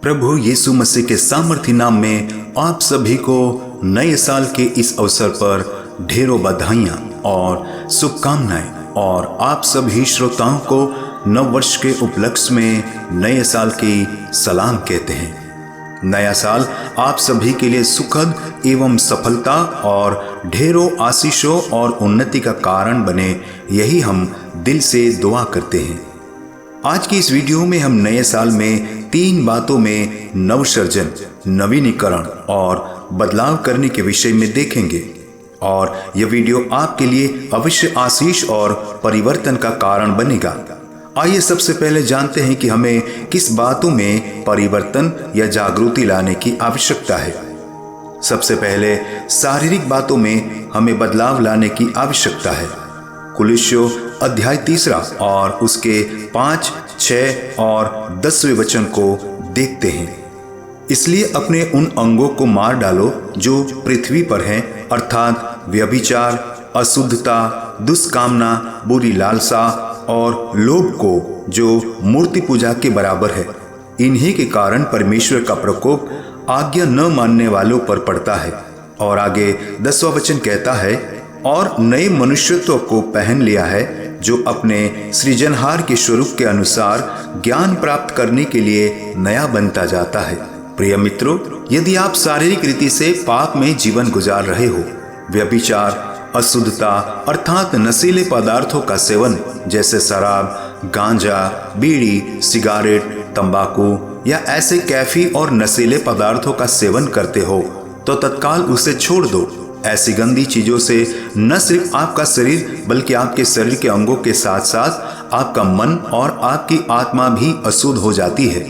प्रभु यीशु मसीह के सामर्थी नाम में आप सभी को नए साल के इस अवसर पर ढेरों बधाइयाँ और शुभकामनाएं, और आप सभी श्रोताओं को नव वर्ष के उपलक्ष्य में नए साल की सलाम कहते हैं। नया साल आप सभी के लिए सुखद एवं सफलता और ढेरों आशीषों और उन्नति का कारण बने, यही हम दिल से दुआ करते हैं। आज की इस वीडियो में हम नए साल में 3 बातों में नवसृजन, नवीनीकरण और बदलाव करने के विषय में देखेंगे, और यह वीडियो आपके लिए अवश्य आशीष और परिवर्तन का कारण बनेगा। आइए सबसे पहले जानते हैं कि हमें किस बातों में परिवर्तन या जागृति लाने की आवश्यकता है। सबसे पहले शारीरिक बातों में हमें बदलाव लाने की आवश्यकता है। कुलुस्सियों अध्याय 3 और उसके 5, 6 और 10वें वचन को देखते हैं। इसलिए अपने उन अंगों को मार डालो जो पृथ्वी पर हैं, अर्थात व्यभिचार, अशुद्धता, दुष्कामना, बुरी लालसा और लोभ को, जो मूर्ति पूजा के बराबर है। इन्हीं के कारण परमेश्वर का प्रकोप आज्ञा न मानने वालों पर पड़ता है। और आगे 10वां वचन कहता है, और नए मनुष्यत्व को पहन लिया है, जो अपने सृजनहार के स्वरूप के अनुसार ज्ञान प्राप्त करने के लिए नया बनता जाता है। प्रिय मित्रों, यदि आप शारीरिक रीति से पाप में जीवन गुजार रहे हो, व्यभिचार, अशुद्धता अर्थात नशीले पदार्थों का सेवन जैसे शराब, गांजा, बीड़ी, सिगारेट, तंबाकू या ऐसे कैफी और नशीले पदार्थों का सेवन करते हो, तो तत्काल उसे छोड़ दो। ऐसी गंदी चीजों से न सिर्फ आपका शरीर बल्कि आपके शरीर के अंगों के साथ साथ आपका मन और आपकी आत्मा भी अशुद्ध हो जाती है।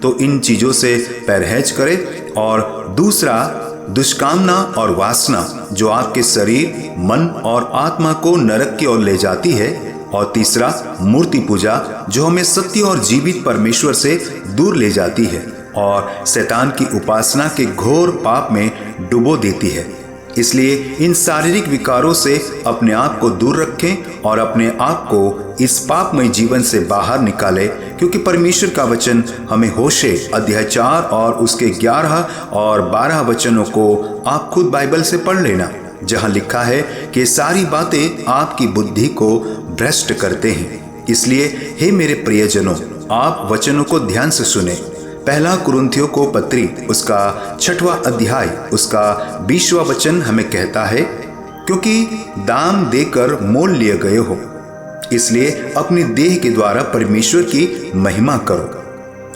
तो इन चीजों से परहेज करें। और दूसरा, दुष्कामना और वासना जो आपके शरीर, मन और आत्मा को नरक की ओर ले जाती है। और तीसरा, मूर्ति पूजा जो हमें सत्य और जीवित परमेश्वर से दूर ले जाती है और शैतान की उपासना के घोर पाप में डुबो देती है। इसलिए इन शारीरिक विकारों से अपने आप को दूर रखें और अपने आप को इस पापमय जीवन से बाहर निकालें, क्योंकि परमेश्वर का वचन हमें होशे अध्याय 4 और उसके 11 और 12 वचनों को आप खुद बाइबल से पढ़ लेना, जहां लिखा है कि सारी बातें आपकी बुद्धि को भ्रष्ट करते हैं। इसलिए हे मेरे प्रियजनों, आप वचनों को ध्यान से सुने। पहला कुरिन्थियों को पत्री उसका 6वां अध्याय उसका 20वां वचन हमें कहता है, क्योंकि दाम देकर मोल लिए गए हो, इसलिए अपनी देह के द्वारा परमेश्वर की महिमा करो।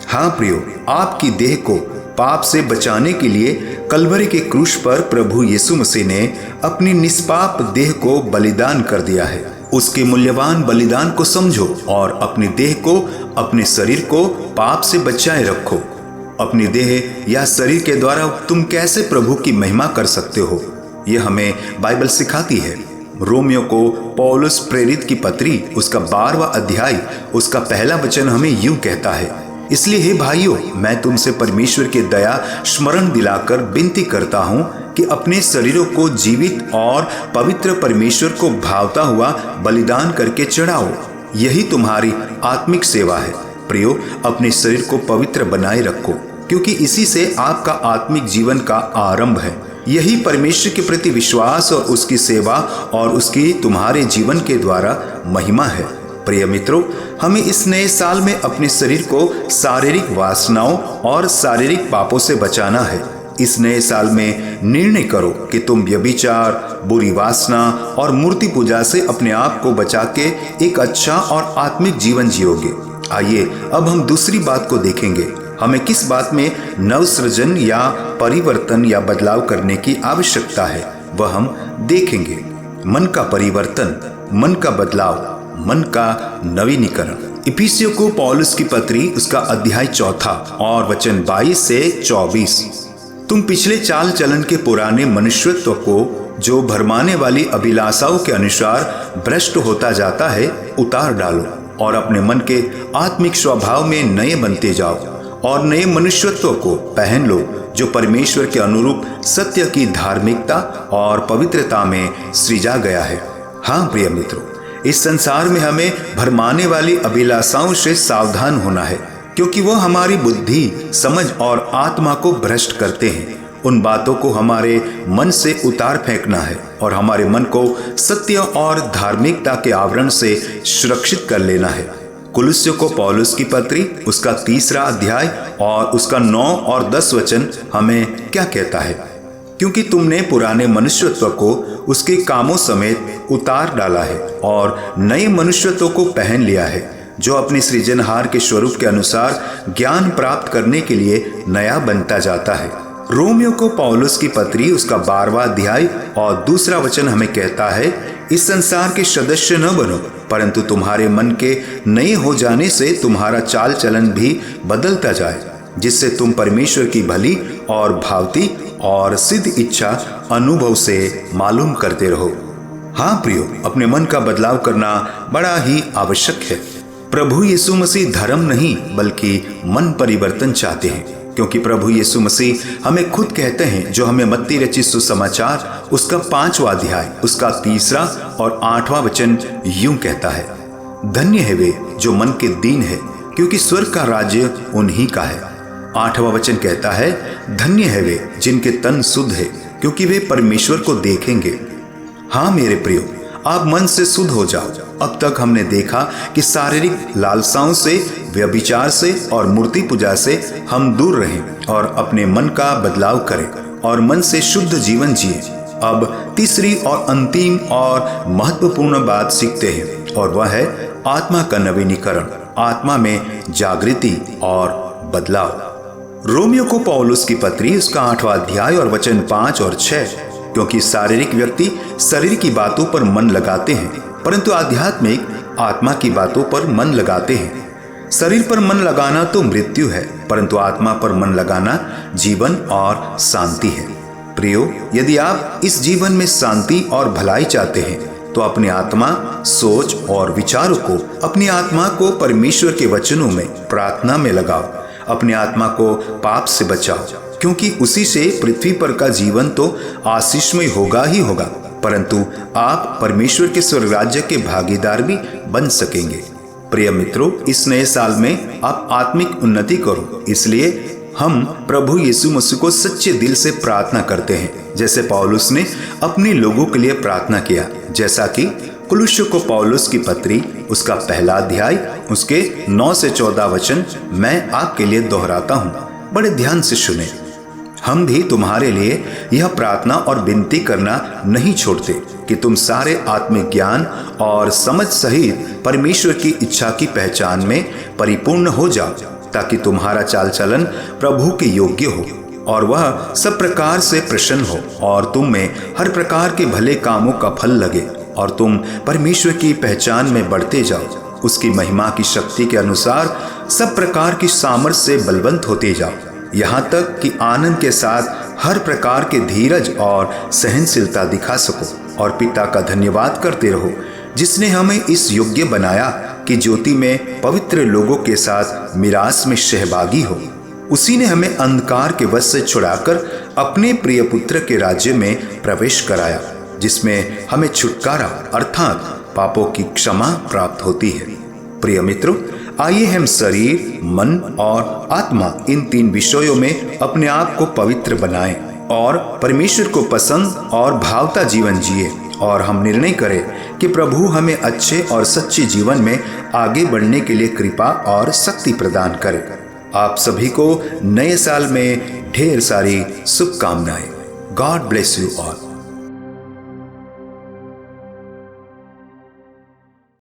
हाँ प्रियो, आपकी देह को पाप से बचाने के लिए कलवरी के क्रूस पर प्रभु यीशु मसीह ने अपनी निष्पाप देह को बलिदान कर दिया है। उसके मूल्यवान बलिदान को समझो और अपनी देह को, अपने शरीर को पाप से बचाए रखो। अपनी देह या शरीर के द्वारा तुम कैसे प्रभु की महिमा कर सकते हो, यह हमें बाइबल सिखाती है। रोमियो को पौलुस प्रेरित की पत्री उसका 12वां अध्याय उसका 1 वचन हमें यूं कहता है, इसलिए हे भाइयों, मैं तुमसे परमेश्वर की दया स्मरण दिलाकर विनती करता हूँ कि अपने शरीरों को जीवित और पवित्र परमेश्वर को भावता हुआ बलिदान करके चढ़ाओ, यही तुम्हारी आत्मिक सेवा है। प्रियो, अपने शरीर को पवित्र बनाए रखो, क्योंकि इसी से आपका आत्मिक जीवन का आरंभ है। यही परमेश्वर के प्रति विश्वास और उसकी सेवा और उसकी तुम्हारे जीवन के द्वारा महिमा है। प्रिय मित्रों, हमें इस नए साल में अपने शरीर को शारीरिक वासनाओं और शारीरिक पापों से बचाना है। इस नए साल में निर्णय करो कि तुम व्यभिचार, बुरी वासना और मूर्ति पूजा से अपने आप को बचा के एक अच्छा और आत्मिक जीवन जियोगे। आइए अब हम दूसरी बात को देखेंगे। हमें किस बात में नवसृजन या परिवर्तन या बदलाव करने की आवश्यकता है, वह हम देखेंगे। मन का परिवर्तन, मन का बदलाव, मन का नवीनीकरण। इफिसियों को पौलुस की पत्री उसका अध्याय 4 और वचन 22 से 24, तुम पिछले चाल चलन के पुराने मनुष्यत्व को, जो भरमाने वाली अभिलाषाओं के अनुसार भ्रष्ट होता जाता है, उतार डालो और अपने मन के आत्मिक स्वभाव में नए बनते जाओ और नए मनुष्यत्व को पहन लो, जो परमेश्वर के अनुरूप सत्य की धार्मिकता और पवित्रता में सृजा गया है। हाँ प्रिय मित्रों, इस संसार में हमें भरमाने वाली अभिलाषाओं से सावधान होना है, क्योंकि वह हमारी बुद्धि, समझ और आत्मा को भ्रष्ट करते हैं। उन बातों को हमारे मन से उतार फेंकना है और हमारे मन को सत्य और धार्मिकता के आवरण से सुरक्षित कर लेना है। कुलुस्सियों को पौलुस की पत्री उसका 3 अध्याय और उसका 9 और 10 वचन हमें क्या कहता है? क्योंकि तुमने पुराने मनुष्यत्व को उसके कामों समेत उतार डाला है और नए मनुष्यत्व को पहन लिया है, जो अपने सृजनहार के स्वरूप के अनुसार ज्ञान प्राप्त करने के लिए नया बनता जाता है। रोमियो को पौलुस की पत्री उसका 12वां अध्याय और 2 वचन हमें कहता है, इस संसार के सदस्य न बनो, परंतु तुम्हारे मन के नए हो जाने से तुम्हारा चाल चलन भी बदलता जाए, जिससे तुम परमेश्वर की भली और भावती और सिद्ध इच्छा अनुभव से मालूम करते रहो। हाँ प्रियो, अपने मन का बदलाव करना बड़ा ही आवश्यक है। प्रभु यीशु मसीह धर्म नहीं बल्कि मन परिवर्तन चाहते हैं, क्योंकि प्रभु यीशु मसीह हमें खुद कहते हैं, जो हमें मत्ती रचित सुसमाचार उसका 5वां अध्याय उसका 3 और 8वां वचन यूं कहता है, धन्य है वे जो मन के दीन है, क्योंकि स्वर्ग का राज्य उन्हीं का है। 8वां वचन कहता है, धन्य है वे जिनके तन शुद्ध है, क्योंकि वे परमेश्वर को देखेंगे। हाँ मेरे प्रियो, आप मन से शुद्ध हो जाओ। अब तक हमने देखा कि शारीरिक लालसाओं से, व्यभिचार से और मूर्ति पूजा से हम दूर रहें और अपने मन का बदलाव करें और मन से शुद्ध जीवन जिए। अब तीसरी और अंतिम और महत्वपूर्ण बात सीखते हैं, और वह है आत्मा का नवीनीकरण, आत्मा में जागृति और बदलाव। रोमियो को पौलुस की पत्री उसका 8वां अध्याय और वचन 5 और 6, क्योंकि शारीरिक व्यक्ति शरीर की बातों पर मन लगाते हैं, परंतु आध्यात्मिक आत्मा की बातों पर मन लगाते हैं। शरीर पर मन लगाना तो मृत्यु है, परंतु आत्मा पर मन लगाना जीवन और शांति है। प्रियो, यदि आप इस जीवन में शांति और भलाई चाहते हैं, तो अपनी आत्मा, सोच और विचारों को, अपनी आत्मा को परमेश्वर के वचनों में, प्रार्थना में लगाओ। अपनी आत्मा को पाप से बचाओ, क्योंकि उसी से पृथ्वी पर का जीवन तो आशीषमय होगा ही होगा, परंतु आप परमेश्वर के स्वर्ग राज्य के भागीदार भी बन सकेंगे। प्रिय मित्रों, इस नए साल में आप आत्मिक उन्नति करो, इसलिए हम प्रभु यीशु मसीह को सच्चे दिल से प्रार्थना करते हैं, जैसे पौलुस ने अपने लोगों के लिए प्रार्थना किया। जैसा कि कुलुस्सियों को पौलुस की पत्री उसका 1 अध्याय उसके 9 से 14 वचन मैं आपके लिए दोहराता हूँ, बड़े ध्यान से सुने। हम भी तुम्हारे लिए यह प्रार्थना और विनती करना नहीं छोड़ते कि तुम सारे आत्मिक ज्ञान और समझ सहित परमेश्वर की इच्छा की पहचान में परिपूर्ण हो जाओ, ताकि तुम्हारा चाल चलन प्रभु के योग्य हो और वह सब प्रकार से प्रसन्न हो और तुम में हर प्रकार के भले कामों का फल लगे और तुम परमेश्वर की पहचान में बढ़ते जाओ, उसकी महिमा की शक्ति के अनुसार सब प्रकार की सामर्थ्य से बलवंत होते जाओ, यहाँ तक कि आनंद के साथ हर प्रकार के धीरज और सहनशीलता दिखा सको और पिता का धन्यवाद करते रहो, जिसने हमें इस योग्य बनाया कि ज्योति में पवित्र लोगों के साथ मिरास में सहभागी हो। उसी ने हमें अंधकार के वश से छुड़ाकर अपने प्रिय पुत्र के राज्य में प्रवेश कराया, जिसमें हमें छुटकारा अर्थात पापों की क्षमा प्राप्त होती है। प्रिय मित्रों, आइए हम शरीर, मन और आत्मा इन 3 विषयों में अपने आप को पवित्र बनाएं और परमेश्वर को पसंद और भावता जीवन जिए, और हम निर्णय करें कि प्रभु हमें अच्छे और सच्चे जीवन में आगे बढ़ने के लिए कृपा और शक्ति प्रदान करे। आप सभी को नए साल में ढेर सारी शुभकामनाएं। God bless you all.